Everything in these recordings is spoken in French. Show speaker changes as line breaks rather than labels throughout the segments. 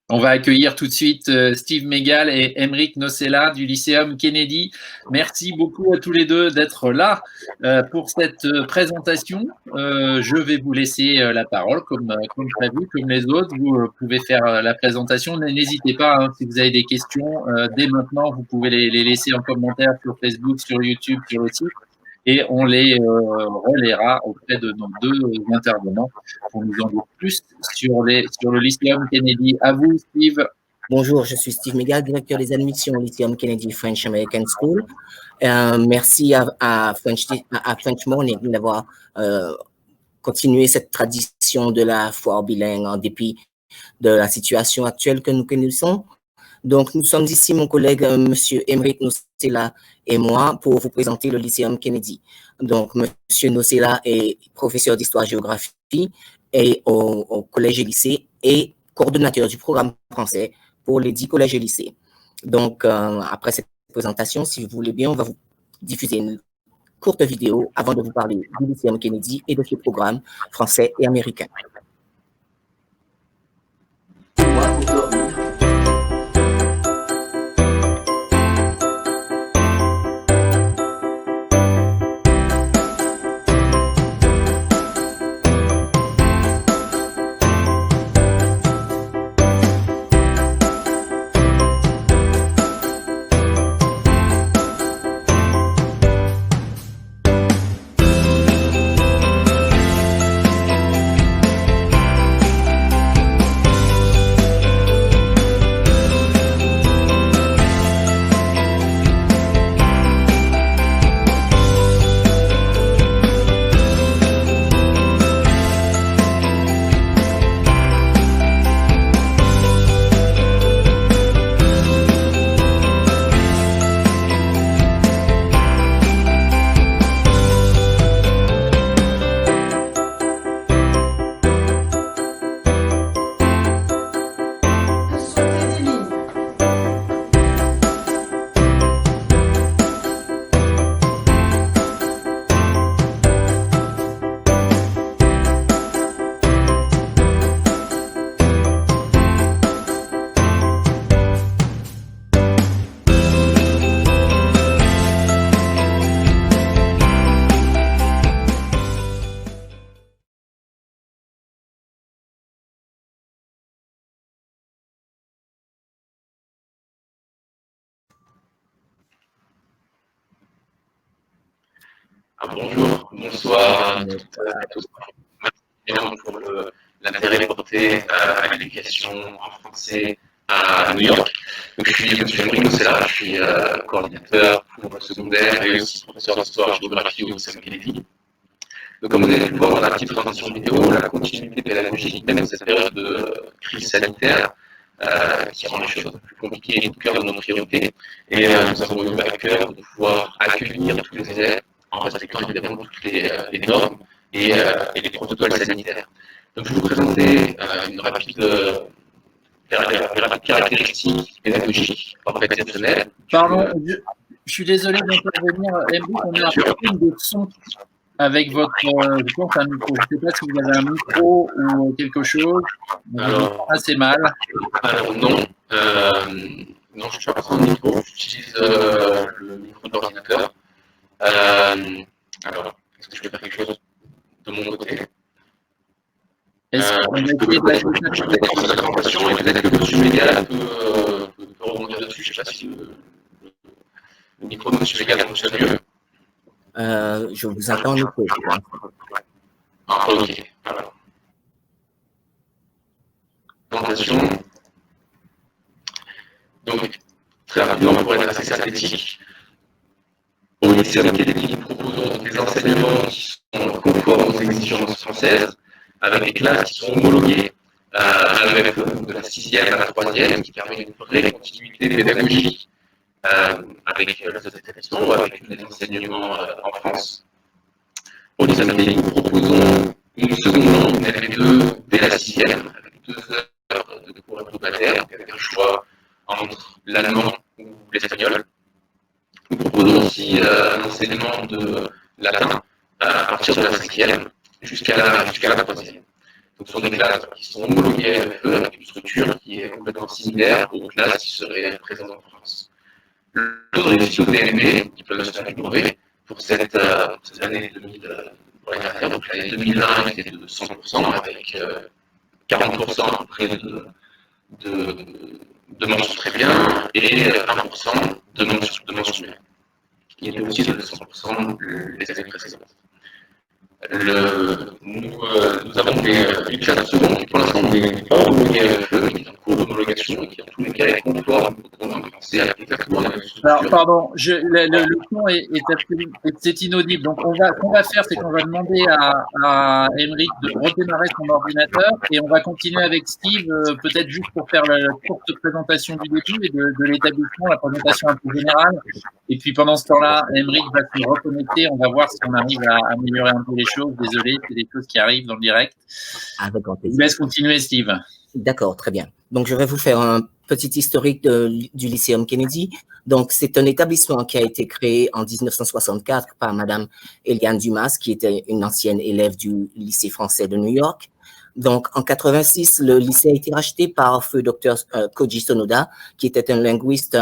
On va accueillir tout de suite Steve Megal et Emeric Nocella du Lycéum Kennedy. Merci beaucoup à tous les deux d'être là pour cette présentation. Je vais vous laisser la parole comme prévu, comme les autres. Vous pouvez faire la présentation. N'hésitez pas, hein, si vous avez des questions, dès maintenant, vous pouvez les laisser en commentaire sur Facebook, sur YouTube, sur le site. Et on les relaiera auprès de nos deux intervenants pour nous en dire plus sur le Lycéum Kennedy. À vous, Steve.
Bonjour, je suis Steve Megal, directeur des admissions au Lycéum Kennedy French American School. Merci à French Morning d'avoir continué cette tradition de la foire bilingue en dépit de la situation actuelle que nous connaissons. Donc, nous sommes ici, mon collègue, Monsieur Emeric Nocella et moi, pour vous présenter le Lycéum Kennedy. Donc, Monsieur Nocella est professeur d'histoire-géographie et au collège et lycée et coordonnateur du programme français pour les 10 collèges et lycées. Donc, après cette présentation, si vous voulez bien, on va vous diffuser une courte vidéo avant de vous parler du Lycéum Kennedy et de ce programme français et américain.
Bonjour, bonsoir à toutes et à tous. Merci pour l'intérêt porté à l'éducation en français à New York. Donc, je suis M. Emeric Nocella, je suis coordinateur pour le secondaire et aussi professeur d'histoire-géographie au Lycéum Kennedy. Donc, comme vous avez pu le voir dans la petite présentation vidéo, la continuité pédagogique, même dans cette période de crise sanitaire, qui rend les choses plus compliquées, est au cœur de nos priorités. Et nous avons eu à cœur de pouvoir accueillir tous les élèves en respectant évidemment toutes les normes et les protocoles sanitaires. Donc, je vais vous présenter une rapide caractéristique pédagogique exceptionnelle.
Pardon, je suis désolé d'intervenir. Emeric, on a un problème de son avec votre, je pense, un micro. Je ne sais pas si vous avez un micro ou quelque chose.
Alors,
assez mal.
Alors, non. Non, je ne suis pas prendre le micro. J'utilise le micro de l'ordinateur. Alors, est-ce que je peux faire quelque chose de mon côté?
Est-ce qu'on
je peux mettre la présentation et peut-être que M. Megal peut rebondir dessus. Je ne sais pas si le micro de M. Megal fonctionne mieux.
Je vous entends, Nico.
Ah, ok. Alors. Présentation. Donc, très rapidement, pour être assez synthétique, au Lycéum Kennedy, nous proposons des enseignements qui sont conformes aux exigences françaises, avec des classes qui sont homologuées avec de la 6e à la 3e, qui permet une vraie continuité pédagogique avec la sociétation, avec les enseignements en France. Au Lycéum Kennedy, nous proposons une seconde langue, une LV2 dès la 6e, avec 2 heures de cours hebdomadaires, avec un choix entre l'allemand ou l'espagnol. Nous proposons aussi un enseignement de latin à partir de la 5e jusqu'à la 3e. Donc, ce sont des classes qui sont homologuées à l'AFE avec une structure qui est complètement similaire aux classes qui seraient présentes en France. Le taux de réussite au DNB, Diplôme national du brevet, pour cette année 2000, pour l'année dernière, donc l'année 2020, était de 100%, avec 40% à peu près de mentions très bien et 20% de mentions bien, qui était aussi de 100% les années précédentes. Nous avons des classes de seconde qui pour l'instant n'est pas homologuées à l'AFE, qui est en cours d'homologation et qui en tous les cas est conforme au programme français avec exactement la même structure.
Alors, pardon, le son c'est inaudible. Donc, ce qu'on va faire, c'est qu'on va demander à Émeric de redémarrer son ordinateur et on va continuer avec Steve, peut-être juste pour faire la courte présentation du début et de l'établissement, la présentation un peu générale. Et puis, pendant ce temps-là, Émeric va se reconnecter. On va voir si on arrive à améliorer un peu les choses. Désolé, c'est des choses qui arrivent dans le direct.
Avec grand
Je
plaisir.
vous laisse continuer, Steve.
D'accord, très bien. Donc, je vais vous faire un petit historique du Lycéum Kennedy. Donc, c'est un établissement qui a été créé en 1964 par Madame Eliane Dumas, qui était une ancienne élève du lycée français de New York. Donc, en 86, le lycée a été racheté par feu Dr Koji Sonoda, qui était un linguiste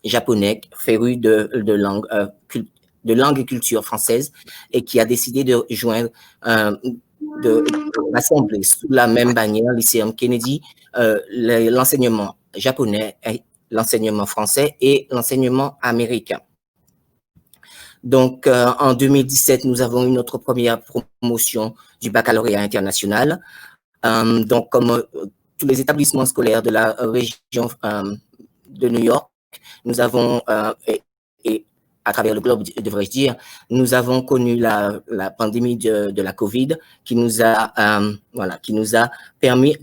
japonais féru de langue et culture française et qui a décidé de joindre de rassembler sous la même bannière Lycéum Kennedy l'enseignement japonais, l'enseignement français et l'enseignement américain. Donc, en 2017, nous avons eu notre première promotion du baccalauréat international. Donc, comme tous les établissements scolaires de la région de New York, nous avons, et à travers le globe, devrais-je dire, nous avons connu la pandémie de la COVID qui nous a permis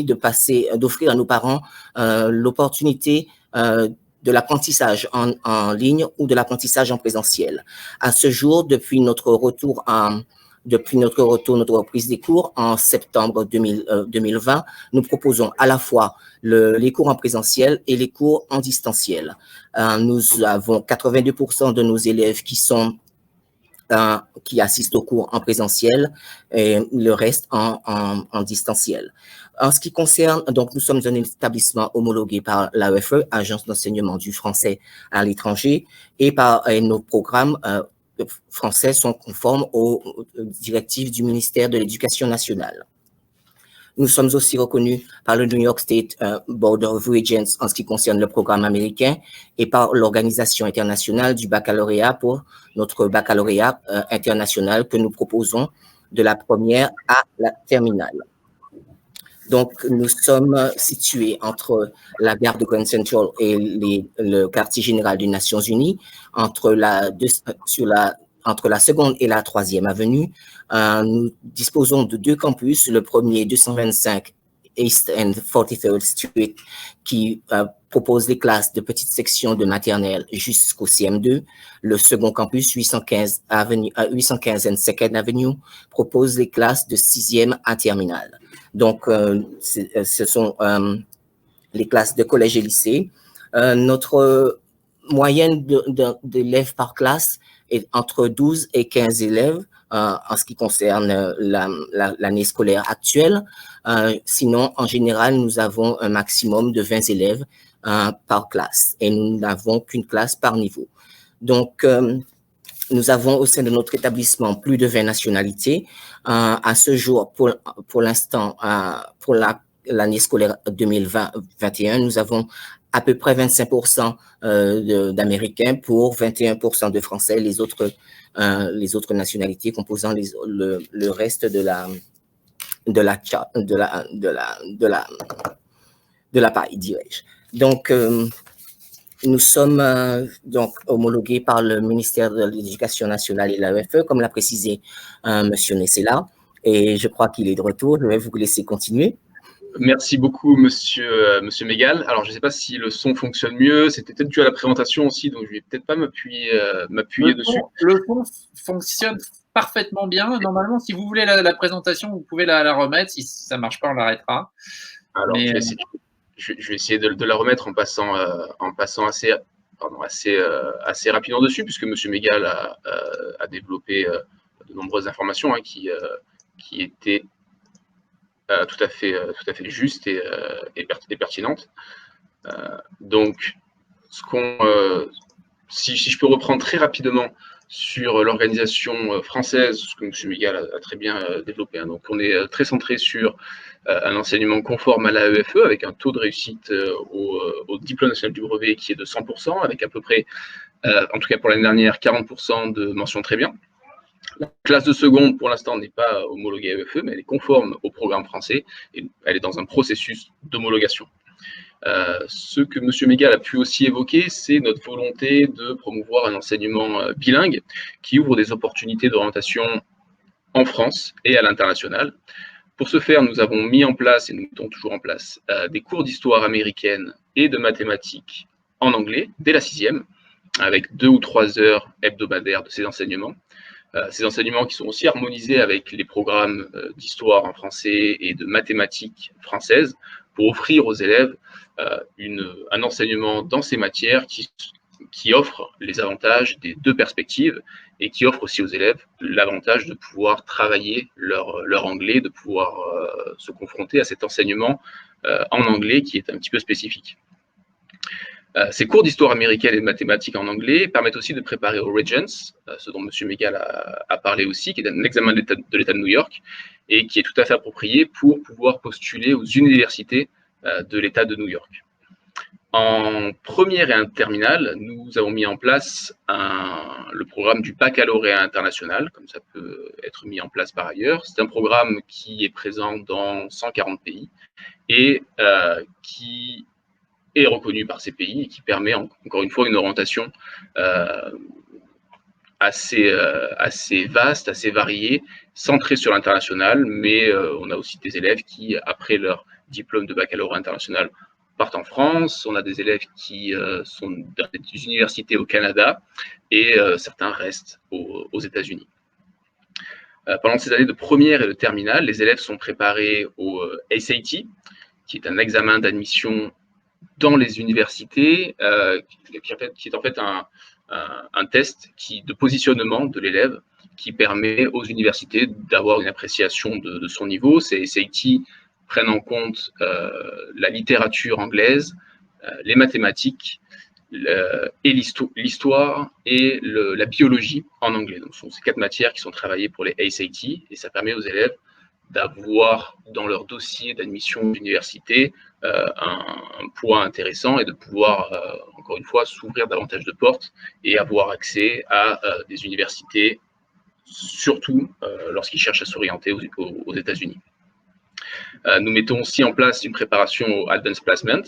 d'offrir à nos parents l'opportunité de l'apprentissage en ligne ou de l'apprentissage en présentiel. À ce jour, depuis notre reprise des cours en septembre 2020, nous proposons à la fois les cours en présentiel et les cours en distanciel. Nous avons 82% de nos élèves qui assistent aux cours en présentiel et le reste en distanciel. En ce qui concerne, donc nous sommes un établissement homologué par l'AEFE, Agence d'enseignement du français à l'étranger, et nos programmes français sont conformes aux directives du ministère de l'Éducation nationale. Nous sommes aussi reconnus par le New York State Board of Regents en ce qui concerne le programme américain et par l'Organisation internationale du baccalauréat pour notre baccalauréat international que nous proposons de la première à la terminale. Donc, nous sommes situés entre la gare de Grand Central et le quartier général des Nations Unies, entre la seconde et la troisième avenue. Nous disposons de deux campus, le premier 225 East and 43rd Street, qui propose des classes de petites sections de maternelle jusqu'au CM2. Le second campus, 815 and Second Avenue, propose des classes de 6e à terminale. Donc, ce sont les classes de collège et lycée. Notre moyenne d'élèves par classe est entre 12 et 15 élèves en ce qui concerne l'année scolaire actuelle. Sinon, en général, nous avons un maximum de 20 élèves par classe et nous n'avons qu'une classe par niveau. Donc, nous avons au sein de notre établissement plus de 20 nationalités. À ce jour, pour l'instant, pour l'année scolaire 2020-21, nous avons à peu près 25% d'Américains pour 21% de Français, les autres nationalités composant le reste de la paille, dirais-je. Donc, nous sommes donc homologués par le ministère de l'Éducation nationale et l'AEFE, comme l'a précisé Monsieur Nessela, et je crois qu'il est de retour. Je vais vous laisser continuer.
Merci beaucoup, monsieur Mégal. Alors, je ne sais pas si le son fonctionne mieux. C'était peut-être dû à la présentation aussi, donc je ne vais peut-être pas m'appuyer dessus.
Le son fonctionne parfaitement bien. Normalement, si vous voulez la présentation, vous pouvez la remettre. Si ça ne marche pas, on l'arrêtera.
Alors, je vais essayer de la remettre en passant assez rapidement dessus, puisque monsieur Mégal a développé de nombreuses informations qui étaient tout à fait juste et pertinente. Donc, si je peux reprendre très rapidement sur l'organisation française, ce que M. Mégal a très bien développé. Donc, on est très centré sur un enseignement conforme à l'AEFE, avec un taux de réussite au diplôme national du brevet qui est de 100%, avec à peu près, en tout cas pour l'année dernière, 40% de mention très bien. La classe de seconde, pour l'instant, n'est pas homologuée à l'AEFE, mais elle est conforme au programme français et elle est dans un processus d'homologation. Ce que M. Mégal a pu aussi évoquer, c'est notre volonté de promouvoir un enseignement bilingue qui ouvre des opportunités d'orientation en France et à l'international. Pour ce faire, nous avons mis en place, et nous mettons toujours en place, des cours d'histoire américaine et de mathématiques en anglais, dès la 6e, avec 2 ou 3 heures hebdomadaires de ces enseignements. Ces enseignements qui sont aussi harmonisés avec les programmes d'histoire en français et de mathématiques françaises, pour offrir aux élèves un enseignement dans ces matières qui offre les avantages des deux perspectives et qui offre aussi aux élèves l'avantage de pouvoir travailler leur anglais, de pouvoir se confronter à cet enseignement en anglais qui est un petit peu spécifique. Ces cours d'histoire américaine et de mathématiques en anglais permettent aussi de préparer au Regents, ce dont M. Mégal a parlé aussi, qui est un examen de l'État de New York et qui est tout à fait approprié pour pouvoir postuler aux universités de l'État de New York. En première et en terminale, nous avons mis en place le programme du baccalauréat international, comme ça peut être mis en place par ailleurs. C'est un programme qui est présent dans 140 pays et qui est reconnu par ces pays et qui permet encore une fois une orientation assez vaste, assez variée, centrée sur l'international, mais on a aussi des élèves qui, après leur diplôme de baccalauréat international, partent en France. On a des élèves qui sont dans des universités au Canada et certains restent aux États-Unis. Pendant ces années de première et de terminale, les élèves sont préparés au SAT, qui est un examen d'admission dans les universités, qui est en fait un test de positionnement de l'élève qui permet aux universités d'avoir une appréciation de son niveau. Ces SAT prennent en compte la littérature anglaise, les mathématiques, et l'histoire et la biologie en anglais. Donc, ce sont ces 4 matières qui sont travaillées pour les SAT et ça permet aux élèves d'avoir dans leur dossier d'admission d'université un point intéressant et de pouvoir, encore une fois, s'ouvrir davantage de portes et avoir accès à des universités, surtout lorsqu'ils cherchent à s'orienter aux États-Unis. Nous mettons aussi en place une préparation au Advanced Placement.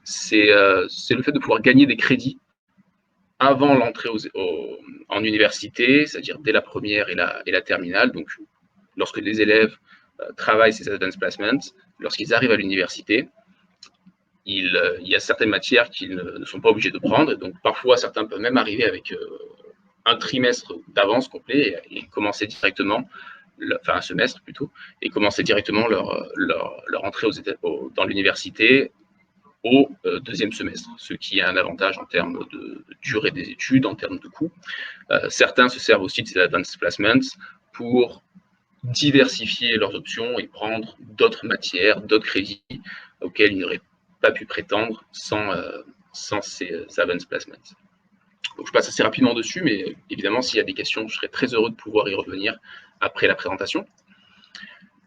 C'est le fait de pouvoir gagner des crédits avant l'entrée en université, c'est-à-dire dès la première et la terminale. Donc, lorsque les élèves travaillent ces Advanced Placements, lorsqu'ils arrivent à l'université, il y a certaines matières qu'ils ne sont pas obligés de prendre. Et donc, parfois, certains peuvent même arriver avec un trimestre d'avance complet et commencer directement, enfin un semestre plutôt, et commencer directement leur entrée dans l'université au 2e semestre, ce qui a un avantage en termes de durée des études, en termes de coûts. Certains se servent aussi de ces Advanced Placements pour diversifier leurs options et prendre d'autres matières, d'autres crédits auxquels ils n'auraient pas pu prétendre sans ces Advanced Placements. Donc, je passe assez rapidement dessus, mais évidemment, s'il y a des questions, je serais très heureux de pouvoir y revenir après la présentation.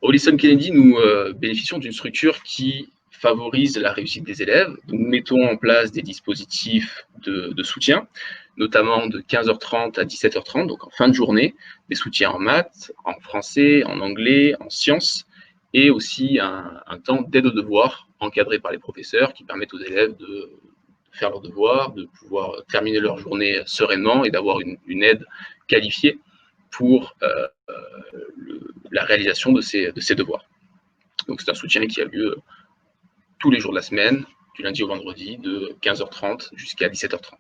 Au lycée Kennedy, nous bénéficions d'une structure qui favorise la réussite des élèves. Nous mettons en place des dispositifs de soutien, notamment de 15h30 à 17h30, donc en fin de journée, des soutiens en maths, en français, en anglais, en sciences, et aussi un temps d'aide aux devoirs encadré par les professeurs qui permettent aux élèves de faire leurs devoirs, de pouvoir terminer leur journée sereinement et d'avoir une aide qualifiée pour la réalisation de ces devoirs. Donc c'est un soutien qui a lieu tous les jours de la semaine, du lundi au vendredi, de 15h30 jusqu'à 17h30.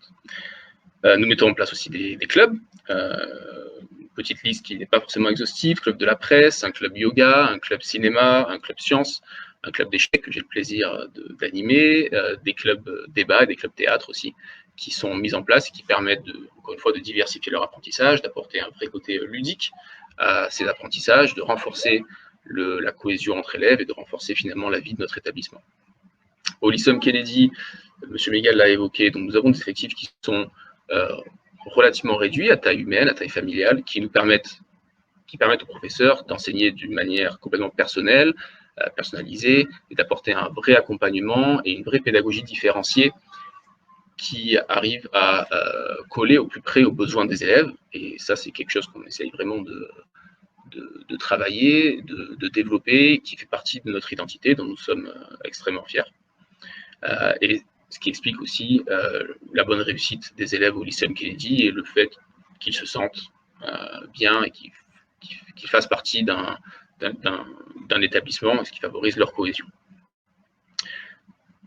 Nous mettons en place aussi des clubs, une petite liste qui n'est pas forcément exhaustive, club de la presse, un club yoga, un club cinéma, un club sciences, un club d'échecs que j'ai le plaisir d'animer, des clubs débat, des clubs théâtre aussi, qui sont mis en place et qui permettent, encore une fois, de diversifier leur apprentissage, d'apporter un vrai côté ludique à ces apprentissages, de renforcer la cohésion entre élèves et de renforcer finalement la vie de notre établissement. Au Lyceum Kennedy, M. Mégal l'a évoqué, donc nous avons des effectifs qui sont relativement réduits, à taille humaine, à taille familiale, qui permettent aux professeurs d'enseigner d'une manière complètement personnelle, personnalisée, et d'apporter un vrai accompagnement et une vraie pédagogie différenciée qui arrive à coller au plus près aux besoins des élèves. Et ça, c'est quelque chose qu'on essaye vraiment de travailler, de développer, qui fait partie de notre identité, dont nous sommes extrêmement fiers. Et ce qui explique aussi la bonne réussite des élèves au Lyceum Kennedy et le fait qu'ils se sentent bien et qu'ils fassent partie d'un établissement, ce qui favorise leur cohésion.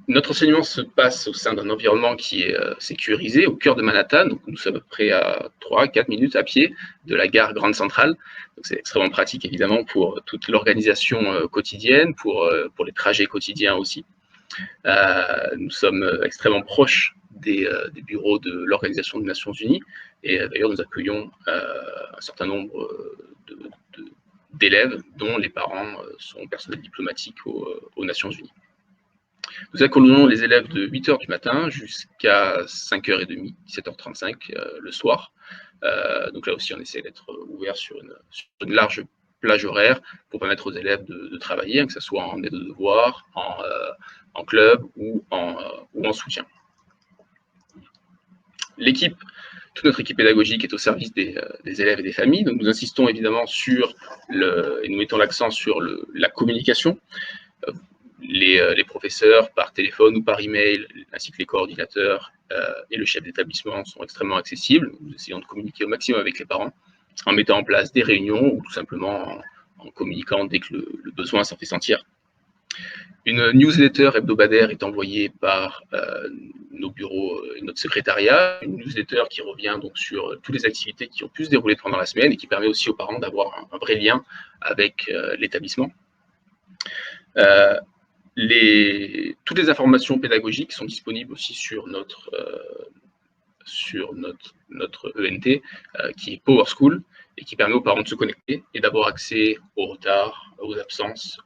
Notre enseignement se passe au sein d'un environnement qui est sécurisé au cœur de Manhattan. Donc nous sommes à peu près à 3-4 minutes à pied de la gare Grande Centrale. Donc c'est extrêmement pratique évidemment pour toute l'organisation quotidienne, pour les trajets quotidiens aussi. Nous sommes extrêmement proches des bureaux de l'Organisation des Nations Unies et d'ailleurs nous accueillons un certain nombre d'élèves dont les parents sont personnels diplomatiques aux Nations Unies. Nous accueillons les élèves de 8h du matin jusqu'à 5h30, 17h35 le soir. Donc là aussi, on essaie d'être ouvert sur une large plage horaire pour permettre aux élèves de travailler, que ce soit en aide de devoirs, en club ou en soutien. Toute notre équipe pédagogique est au service des élèves et des familles. Donc nous insistons évidemment et nous mettons l'accent sur la communication. Les professeurs par téléphone ou par email, ainsi que les coordinateurs et le chef d'établissement sont extrêmement accessibles. Nous essayons de communiquer au maximum avec les parents en mettant en place des réunions ou tout simplement en communiquant dès que le besoin s'en fait sentir. Une newsletter hebdomadaire est envoyée par nos bureaux et notre secrétariat, une newsletter qui revient donc sur toutes les activités qui ont pu se dérouler pendant la semaine et qui permet aussi aux parents d'avoir un vrai lien avec l'établissement. Toutes les informations pédagogiques sont disponibles aussi sur notre ENT qui est Power School et qui permet aux parents de se connecter et d'avoir accès aux retards, aux absences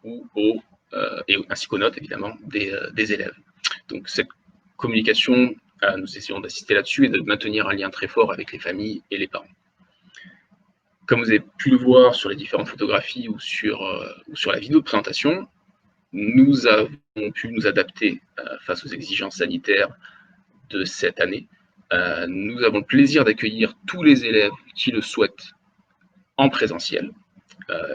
ainsi qu'aux notes évidemment des élèves. Donc cette communication, nous essayons d'assister là-dessus et de maintenir un lien très fort avec les familles et les parents. Comme vous avez pu le voir sur les différentes photographies ou sur la vidéo de présentation, nous avons pu nous adapter face aux exigences sanitaires de cette année. Nous avons le plaisir d'accueillir tous les élèves qui le souhaitent en présentiel.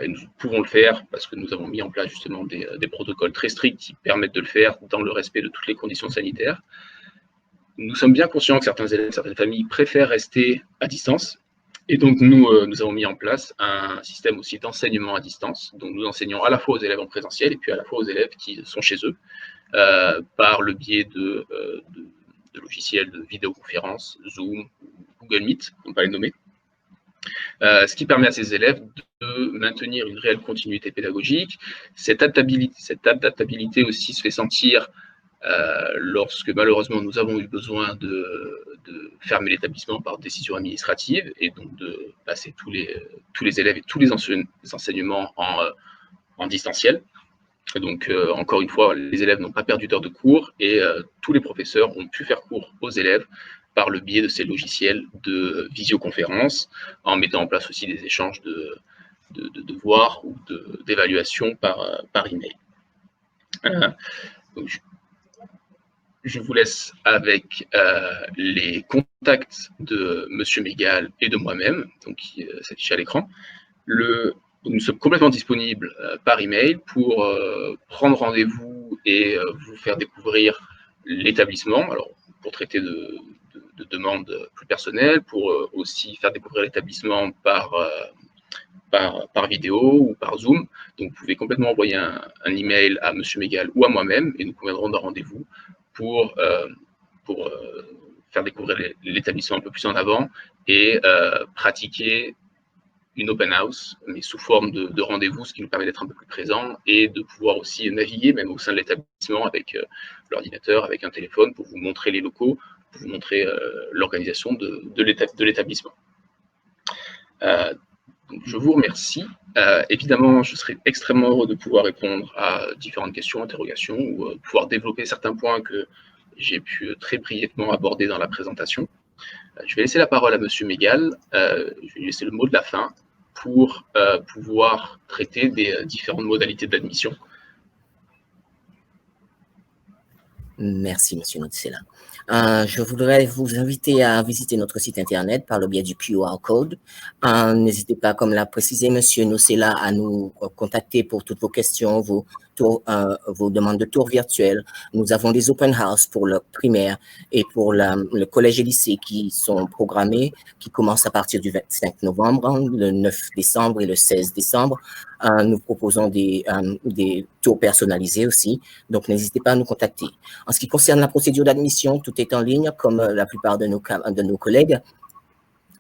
Et nous pouvons le faire parce que nous avons mis en place justement des protocoles très stricts qui permettent de le faire dans le respect de toutes les conditions sanitaires. Nous sommes bien conscients que certains élèves, certaines familles préfèrent rester à distance. Et donc, nous avons mis en place un système aussi d'enseignement à distance. Donc, nous enseignons à la fois aux élèves en présentiel et puis à la fois aux élèves qui sont chez eux par le biais de logiciels de vidéoconférence, Zoom, Google Meet, on va les nommer. Ce qui permet à ces élèves de maintenir une réelle continuité pédagogique. Cette adaptabilité aussi se fait sentir lorsque malheureusement nous avons eu besoin de fermer l'établissement par décision administrative et donc de passer tous les élèves et tous les enseignements en distanciel. Donc encore une fois, les élèves n'ont pas perdu d'heures de cours et tous les professeurs ont pu faire cours aux élèves par le biais de ces logiciels de visioconférence, en mettant en place aussi des échanges de devoirs ou d'évaluation par email. Donc, je vous laisse avec les contacts de M. Mégal et de moi-même, donc qui s'affichent à l'écran. Nous sommes complètement disponibles par email pour prendre rendez-vous et vous faire découvrir l'établissement. Alors, pour traiter de demandes plus personnelles, pour aussi faire découvrir l'établissement par vidéo ou par Zoom. Donc, vous pouvez complètement envoyer un email à M. Mégal ou à moi-même et nous conviendrons d'un rendez-vous pour faire découvrir l'établissement un peu plus en avant et pratiquer une open house, mais sous forme de rendez-vous, ce qui nous permet d'être un peu plus présent et de pouvoir aussi naviguer même au sein de l'établissement avec l'ordinateur, avec un téléphone pour vous montrer les locaux, pour vous montrer l'organisation de l'établissement. Donc, je vous remercie. Évidemment, je serai extrêmement heureux de pouvoir répondre à différentes questions, interrogations, ou pouvoir développer certains points que j'ai pu très brièvement aborder dans la présentation. Je vais laisser la parole à Monsieur Mégal. Je vais lui laisser le mot de la fin pour pouvoir traiter des différentes modalités d'admission.
Merci, Monsieur Nocella. Je voudrais vous inviter à visiter notre site Internet par le biais du QR code. N'hésitez pas, comme l'a précisé Monsieur Nocella, à nous contacter pour toutes vos questions, vos demandes de tours virtuels. Nous avons des open house pour le primaire et pour le collège et lycée qui sont programmés, qui commencent à partir du 25 novembre, le 9 décembre et le 16 décembre. Nous proposons des tours personnalisés aussi, donc n'hésitez pas à nous contacter. En ce qui concerne la procédure d'admission, tout est en ligne, comme la plupart de nos collègues.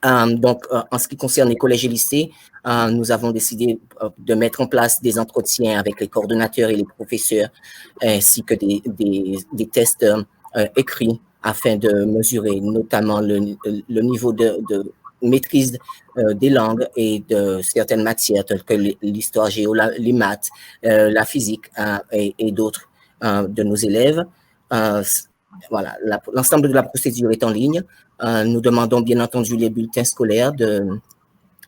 Donc, en ce qui concerne les collèges et lycées, nous avons décidé de mettre en place des entretiens avec les coordonnateurs et les professeurs, ainsi que des tests écrits afin de mesurer notamment le niveau de maîtrise des langues et de certaines matières telles que l'histoire géo, les maths, la physique et d'autres de nos élèves. Voilà, l'ensemble de la procédure est en ligne. Nous demandons bien entendu les bulletins scolaires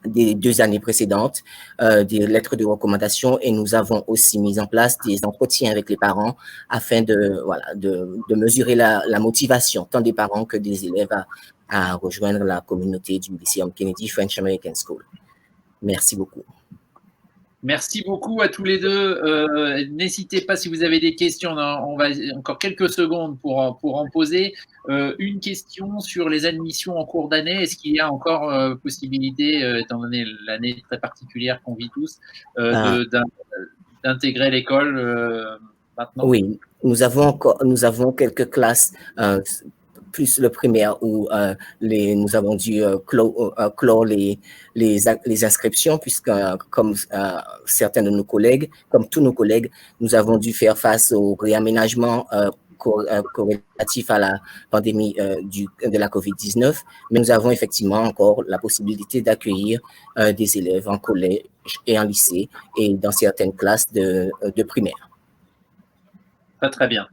des 2 années précédentes, des lettres de recommandation, et nous avons aussi mis en place des entretiens avec les parents afin de mesurer la motivation tant des parents que des élèves à rejoindre la communauté du Lyceum Kennedy French American School. Merci beaucoup.
Merci beaucoup à tous les deux. N'hésitez pas si vous avez des questions, on va encore quelques secondes pour en poser. Une question sur les admissions en cours d'année. Est-ce qu'il y a encore possibilité, étant donné l'année très particulière qu'on vit tous, d'intégrer l'école maintenant?
Oui, nous avons quelques classes, plus le primaire où nous avons dû clore les inscriptions, puisque comme certains de nos collègues, comme tous nos collègues, nous avons dû faire face au réaménagement corrélatif à la pandémie de la COVID-19, mais nous avons effectivement encore la possibilité d'accueillir des élèves en collège et en lycée et dans certaines classes de primaire.
Très bien.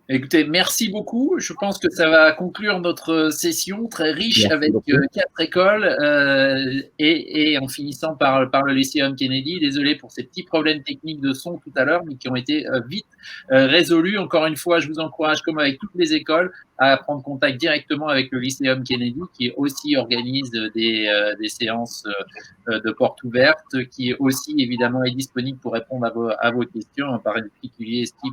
Écoutez, merci beaucoup. Je pense que ça va conclure notre session très riche avec 4 écoles et en finissant par le Lyceum Kennedy. Désolé pour ces petits problèmes techniques de son tout à l'heure, mais qui ont été vite résolus. Encore une fois, je vous encourage, comme avec toutes les écoles, à prendre contact directement avec le Lyceum Kennedy, qui aussi organise des séances de portes ouvertes, qui aussi évidemment est disponible pour répondre à vos questions, en particulier Steve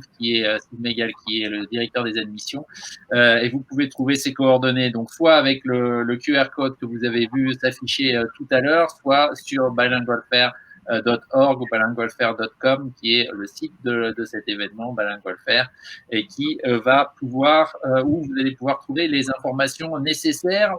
Mégal, qui est le directeur des admissions, et vous pouvez trouver ses coordonnées, donc soit avec le QR code que vous avez vu s'afficher tout à l'heure, soit sur bilingualfair.org ou bilingualfair.com, qui est le site de cet événement Bilingualfair, et qui va pouvoir, où vous allez pouvoir trouver les informations nécessaires.